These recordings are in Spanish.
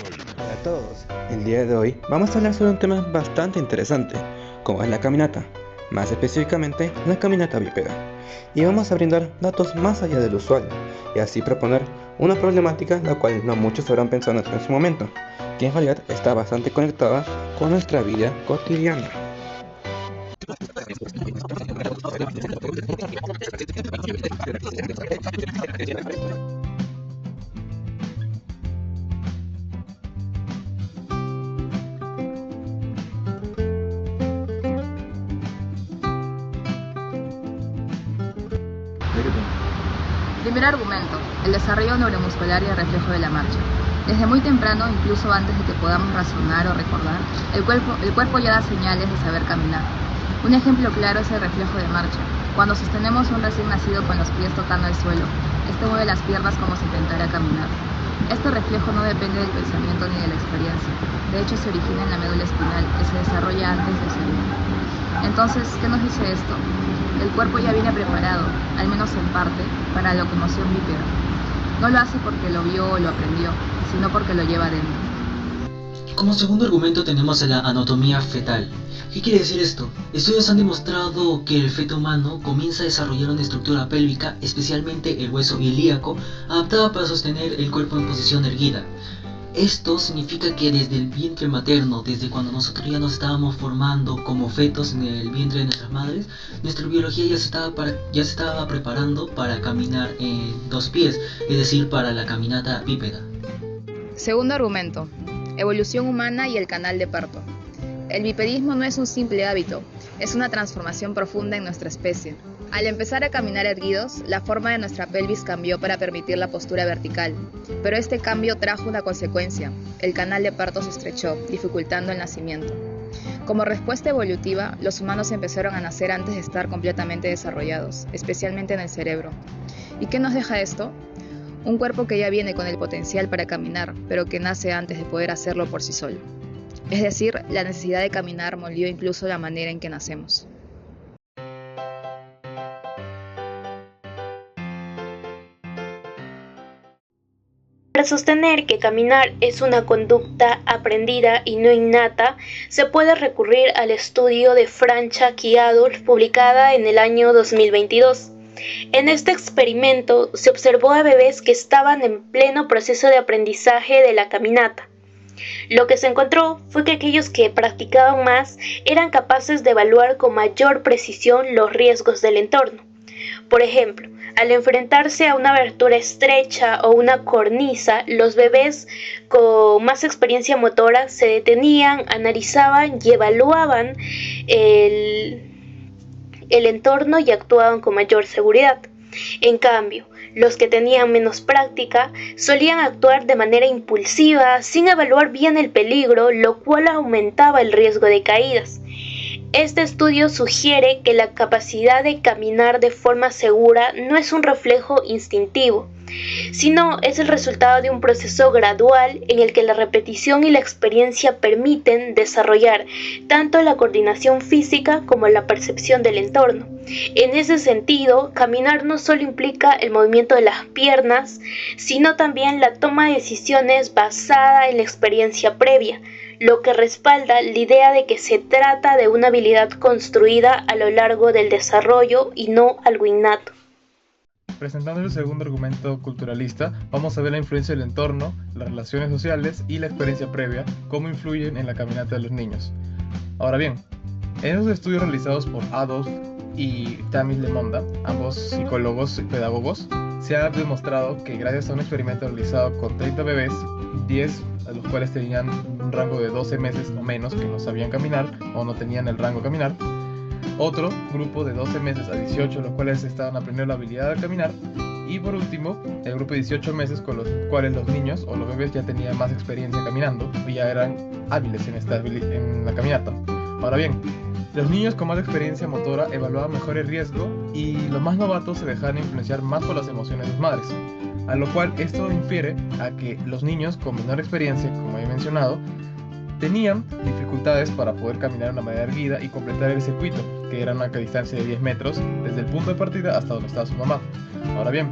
Hola a todos, el día de hoy vamos a hablar sobre un tema bastante interesante, como es la caminata, más específicamente la caminata bípeda. Y vamos a brindar datos más allá del usual, y así proponer una problemática la cual no muchos habrán pensado en su momento, que en realidad está bastante conectada con nuestra vida cotidiana. Primer argumento, el desarrollo neuromuscular y el reflejo de la marcha. Desde muy temprano, incluso antes de que podamos razonar o recordar, el cuerpo ya da señales de saber caminar. Un ejemplo claro es el reflejo de marcha. Cuando sostenemos a un recién nacido con los pies tocando el suelo, este mueve las piernas como si intentara caminar. Este reflejo no depende del pensamiento ni de la experiencia. De hecho, se origina en la médula espinal, que se desarrolla antes del cerebro. Entonces, ¿qué nos dice esto? El cuerpo ya viene preparado, al menos en parte, para la locomoción bípeda. No lo hace porque lo vio o lo aprendió, sino porque lo lleva dentro. Como segundo argumento tenemos a la anatomía fetal. ¿Qué quiere decir esto? Estudios han demostrado que el feto humano comienza a desarrollar una estructura pélvica, especialmente el hueso ilíaco, adaptada para sostener el cuerpo en posición erguida. Esto significa que desde el vientre materno, desde cuando nosotros ya nos estábamos formando como fetos en el vientre de nuestras madres, nuestra biología ya se estaba preparando para caminar en dos pies, es decir, para la caminata bípeda. Segundo argumento, evolución humana y el canal de parto. El bipedismo no es un simple hábito, es una transformación profunda en nuestra especie. Al empezar a caminar erguidos, la forma de nuestra pelvis cambió para permitir la postura vertical, pero este cambio trajo una consecuencia: el canal de parto se estrechó, dificultando el nacimiento. Como respuesta evolutiva, los humanos empezaron a nacer antes de estar completamente desarrollados, especialmente en el cerebro. ¿Y qué nos deja esto? Un cuerpo que ya viene con el potencial para caminar, pero que nace antes de poder hacerlo por sí solo. Es decir, la necesidad de caminar moldeó incluso la manera en que nacemos. Para sostener que caminar es una conducta aprendida y no innata, se puede recurrir al estudio de Francia y Adolf, publicada en el año 2022. En este experimento se observó a bebés que estaban en pleno proceso de aprendizaje de la caminata. Lo que se encontró fue que aquellos que practicaban más eran capaces de evaluar con mayor precisión los riesgos del entorno. Por ejemplo, al enfrentarse a una abertura estrecha o una cornisa, los bebés con más experiencia motora se detenían, analizaban y evaluaban el entorno y actuaban con mayor seguridad. En cambio, los que tenían menos práctica solían actuar de manera impulsiva, sin evaluar bien el peligro, lo cual aumentaba el riesgo de caídas. Este estudio sugiere que la capacidad de caminar de forma segura no es un reflejo instintivo, sino es el resultado de un proceso gradual en el que la repetición y la experiencia permiten desarrollar tanto la coordinación física como la percepción del entorno. En ese sentido, caminar no solo implica el movimiento de las piernas, sino también la toma de decisiones basada en la experiencia previa, lo que respalda la idea de que se trata de una habilidad construida a lo largo del desarrollo y no algo innato. Presentando el segundo argumento culturalista, vamos a ver la influencia del entorno, las relaciones sociales y la experiencia previa, cómo influyen en la caminata de los niños. Ahora bien, en los estudios realizados por Adolf y Tamis Lemonda, ambos psicólogos y pedagogos, se ha demostrado que gracias a un experimento realizado con 30 bebés, 10 a los cuales tenían un rango de 12 meses o menos que no sabían caminar o no tenían el rango de caminar, otro grupo de 12 meses a 18, los cuales estaban aprendiendo la habilidad de caminar, y por último, el grupo de 18 meses con los cuales los niños o los bebés ya tenían más experiencia caminando y ya eran hábiles en la caminata. Ahora bien, los niños con más experiencia motora evaluaban mejor el riesgo y los más novatos se dejaban influenciar más por las emociones de sus madres, a lo cual esto infiere a que los niños con menor experiencia, como he mencionado, tenían dificultades para poder caminar de una manera erguida y completar el circuito, que era una distancia de 10 metros desde el punto de partida hasta donde estaba su mamá. Ahora bien,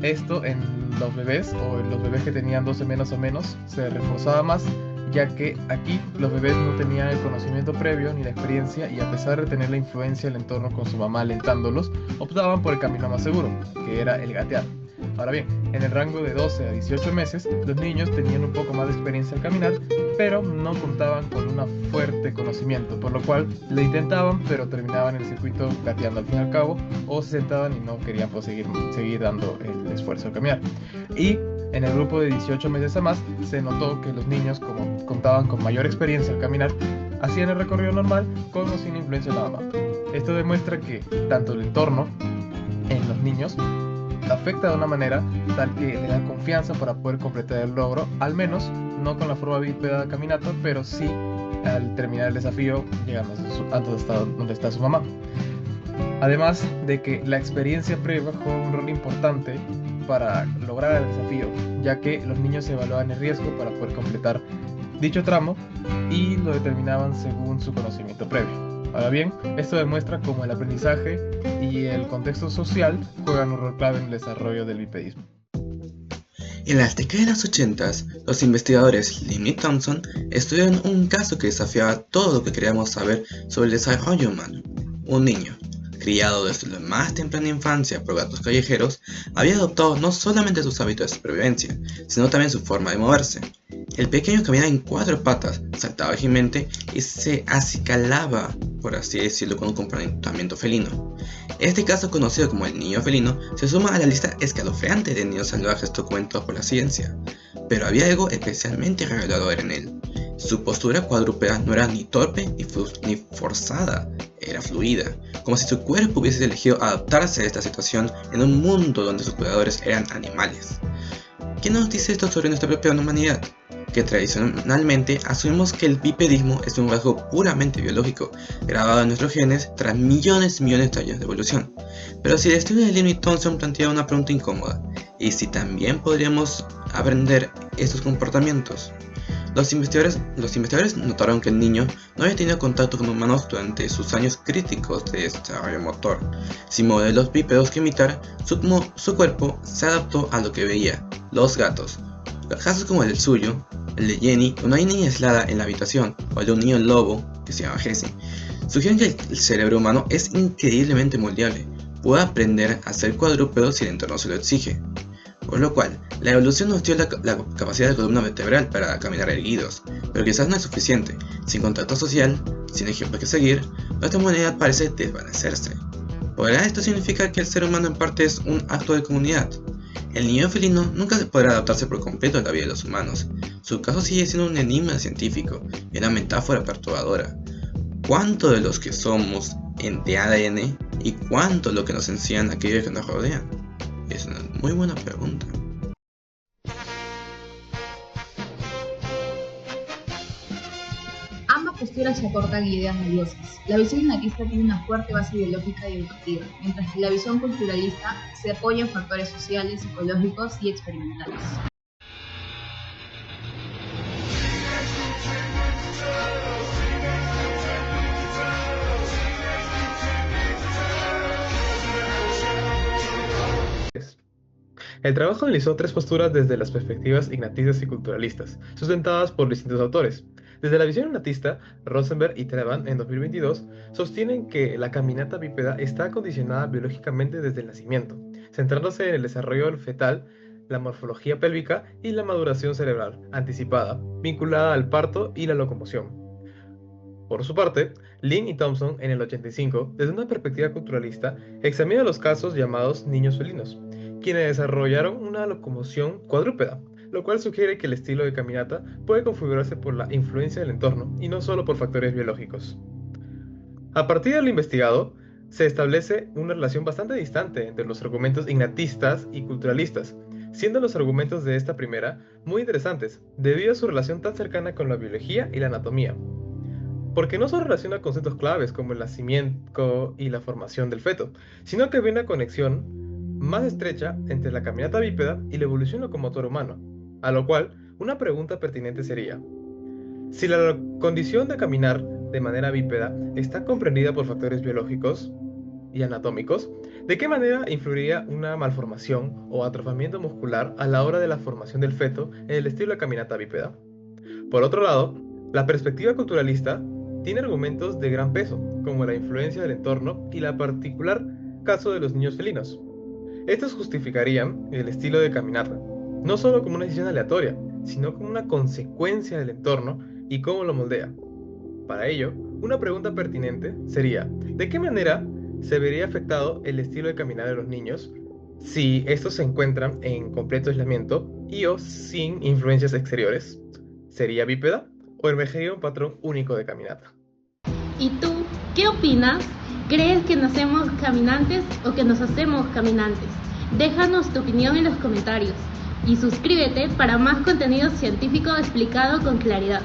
Esto en los bebés o en los bebés que tenían 12 menos o menos se reforzaba más, ya que aquí los bebés no tenían el conocimiento previo ni la experiencia, y a pesar de tener la influencia del entorno con su mamá alentándolos, optaban por el camino más seguro, que era el gatear. Ahora bien, en el rango de 12 a 18 meses, los niños tenían un poco más de experiencia al caminar, pero no contaban con un fuerte conocimiento, por lo cual lo intentaban, pero terminaban el circuito gateando al fin y al cabo, o se sentaban y no querían seguir dando el esfuerzo al caminar. Y en el grupo de 18 meses a más, se notó que los niños, como contaban con mayor experiencia al caminar, hacían el recorrido normal con o sin influencia de la mamá. Esto demuestra que tanto el entorno en los niños afecta de una manera tal que le da confianza para poder completar el logro, al menos no con la forma bípeda de caminata, pero sí al terminar el desafío llegando hasta donde está su mamá. Además de que la experiencia previa juega un rol importante para lograr el desafío, ya que los niños se evaluaban el riesgo para poder completar dicho tramo y lo determinaban según su conocimiento previo. Ahora bien, esto demuestra cómo el aprendizaje y el contexto social juegan un rol clave en el desarrollo del bipedismo. En las décadas de los 80, los investigadores Lin y Thompson estudiaron un caso que desafiaba todo lo que queríamos saber sobre el desarrollo humano. Un niño, criado desde la más temprana infancia por gatos callejeros, había adoptado no solamente sus hábitos de supervivencia, sino también su forma de moverse. El pequeño caminaba en 4 patas, saltaba ágilmente y se acicalaba, por así decirlo, con un comportamiento felino. Este caso, conocido como el niño felino, se suma a la lista escalofriante de niños salvajes documentados por la ciencia, pero había algo especialmente revelador en él. Su postura cuadrúpeda no era ni torpe ni forzada, era fluida, como si su cuerpo hubiese elegido adaptarse a esta situación en un mundo donde sus cuidadores eran animales. ¿Qué nos dice esto sobre nuestra propia humanidad? Que tradicionalmente asumimos que el bipedismo es un rasgo puramente biológico, grabado en nuestros genes tras millones y millones de años de evolución. Pero si el estudio de Lin y Thompson plantea una pregunta incómoda, ¿y si también podríamos aprender estos comportamientos? Los investigadores notaron que el niño no había tenido contacto con humanos durante sus años críticos de desarrollo motor. Sin modelos bípedos que imitar, su cuerpo se adaptó a lo que veía: los gatos. Casos como el del suyo, el de Jenny, una niña aislada en la habitación, o el de un niño lobo que se llama Jesse, sugieren que el cerebro humano es increíblemente moldeable. Puede aprender a ser cuadrúpedo si el entorno se lo exige. Por lo cual, la evolución nos dio la capacidad de columna vertebral para caminar erguidos, pero quizás no es suficiente. Sin contacto social, sin ejemplos que seguir, nuestra humanidad parece desvanecerse. ¿Podrá esto significar que el ser humano en parte es un acto de comunidad? El niño felino nunca podrá adaptarse por completo a la vida de los humanos. Su caso sigue siendo un enigma científico y una metáfora perturbadora. ¿Cuánto de los que somos de ADN y cuánto lo que nos enseñan aquellos que nos rodean? Es una muy buena pregunta. Ambas posturas se aportan ideas valiosas. La visión innatista tiene una fuerte base biológica y educativa, mientras que la visión culturalista se apoya en factores sociales, psicológicos y experimentales. El trabajo analizó 3 posturas desde las perspectivas ignatistas y culturalistas, sustentadas por distintos autores. Desde la visión ignatista, Rosenberg y Treban, en 2022, sostienen que la caminata bípeda está condicionada biológicamente desde el nacimiento, centrándose en el desarrollo fetal, la morfología pélvica y la maduración cerebral anticipada, vinculada al parto y la locomoción. Por su parte, Lin y Thompson, en el 85, desde una perspectiva culturalista, examinan los casos llamados niños felinos, quienes desarrollaron una locomoción cuadrúpeda, lo cual sugiere que el estilo de caminata puede configurarse por la influencia del entorno y no solo por factores biológicos. A partir de lo investigado, se establece una relación bastante distante entre los argumentos ignatistas y culturalistas, siendo los argumentos de esta primera muy interesantes, debido a su relación tan cercana con la biología y la anatomía, porque no solo relaciona conceptos claves como el nacimiento y la formación del feto, sino que ve una conexión más estrecha entre la caminata bípeda y la evolución locomotora humana, a lo cual una pregunta pertinente sería: si la condición de caminar de manera bípeda está comprendida por factores biológicos y anatómicos, ¿De qué manera influiría una malformación o atrofamiento muscular a la hora de la formación del feto en el estilo de caminata bípeda? Por otro lado, la perspectiva culturalista tiene argumentos de gran peso, como la influencia del entorno y la particular caso de los niños felinos. Estos justificarían el estilo de caminata, no solo como una decisión aleatoria, sino como una consecuencia del entorno y cómo lo moldea. Para ello, una pregunta pertinente sería, ¿de qué manera se vería afectado el estilo de caminar de los niños si estos se encuentran en completo aislamiento y o sin influencias exteriores? ¿Sería bípeda o emergería un patrón único de caminata? ¿Y tú qué opinas? ¿Crees que nacemos caminantes o que nos hacemos caminantes? Déjanos tu opinión en los comentarios y suscríbete para más contenido científico explicado con claridad.